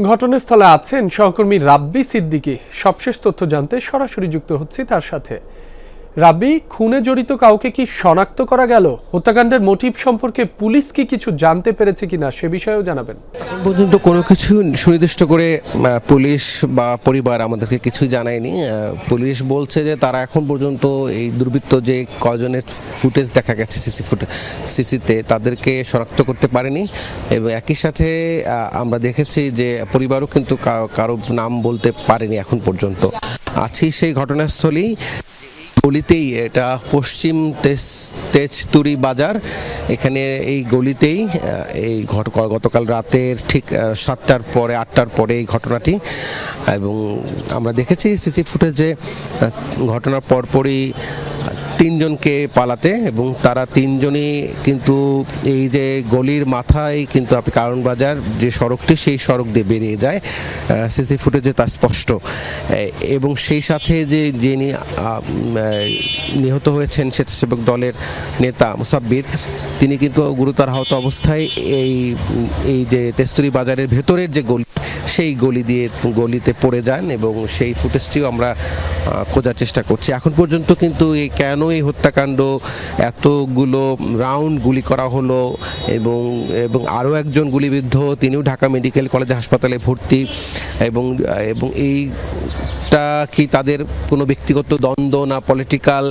ঘটনাস্থলে আছেন সহকর্মী রাব্বি সিদ্দিকী। সবশেষ তথ্য জানতে সরাসরি যুক্ত হচ্ছি তার সাথে। রাব্বি, খুনে জড়িত কাউকে কি শনাক্ত করা গেল? হত্যাকাণ্ডের মোটিভ সম্পর্কে পুলিশ কি কিছু জানতে পেরেছে কিনা সে বিষয়েও জানাবেন। এখন পর্যন্ত কোনো কিছু সুনির্দিষ্ট করে পুলিশ বা পরিবার আমাদেরকে কিছুই জানায়নি। পুলিশ বলছে যে তারা এখন পর্যন্ত এই দুর্বৃত্ত যে কজনের ফুটেজ দেখা গেছে সিসিতে তাদেরকে শনাক্ত করতে পারেনি, এবং একই সাথে আমরা দেখেছি যে পরিবারও কিন্তু কারো নাম বলতে পারেনি এখন পর্যন্ত। আছি সেই ঘটনাস্থলেই, গলিতেই, এটা পশ্চিম তেজতুরি বাজার, এখানে এই গলিতেই এই গতকাল রাতের ঠিক 7টার পরে 8টার পরে এই ঘটনাটি। এবং আমরা দেখেছি সিসি ফুটেজে ঘটনার পরপরই তিনজনকে পালাতে, এবং তারা তিনজনই কিন্তু এই যে গলির মাথায় কিন্তু আপনি কারণ বাজার যে সড়কটি সেই সড়ক দিয়ে বেরিয়ে যায়, সিসি ফুটেজে তা স্পষ্ট। এবং সেই সাথে যে যিনি নিহত হয়েছেন স্বেচ্ছাসেবক দলের নেতা মুসাব্বির, তিনি কিন্তু গুরুতর আহত অবস্থায় এই যে তেজতুরি বাজারের ভেতরের যে গলি সেই গলিতে পড়ে যান, এবং সেই ফুটেজটিও আমরা খোঁজার চেষ্টা করছি। এখন পর্যন্ত কিন্তু কেন এই হত্যাকাণ্ড, এতগুলো রাউন্ড গুলি করা হলো, এবং আরও একজন গুলিবিদ্ধ, তিনিও ঢাকা মেডিকেল কলেজ হাসপাতালে ভর্তি, এবং এইটা কি তাদের কোনো ব্যক্তিগত দ্বন্দ্ব না পলিটিক্যাল,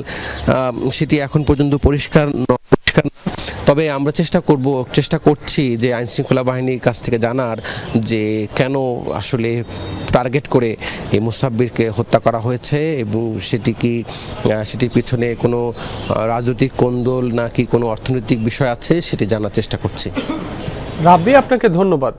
সেটি এখন পর্যন্ত পরিষ্কার না। তবে আমরা চেষ্টা করছি যে আইনশৃঙ্খলা বাহিনীর কাছ থেকে জানার যে কেন আসলে টার্গেট করে এই মুসাব্বিরকে হত্যা করা হয়েছে, এবং সেটির পিছনে কোনো রাজনৈতিক কোন্দল নাকি কোনো অর্থনৈতিক বিষয় আছে, সেটি জানার চেষ্টা করছি। রাব্বি, আপনাকে ধন্যবাদ।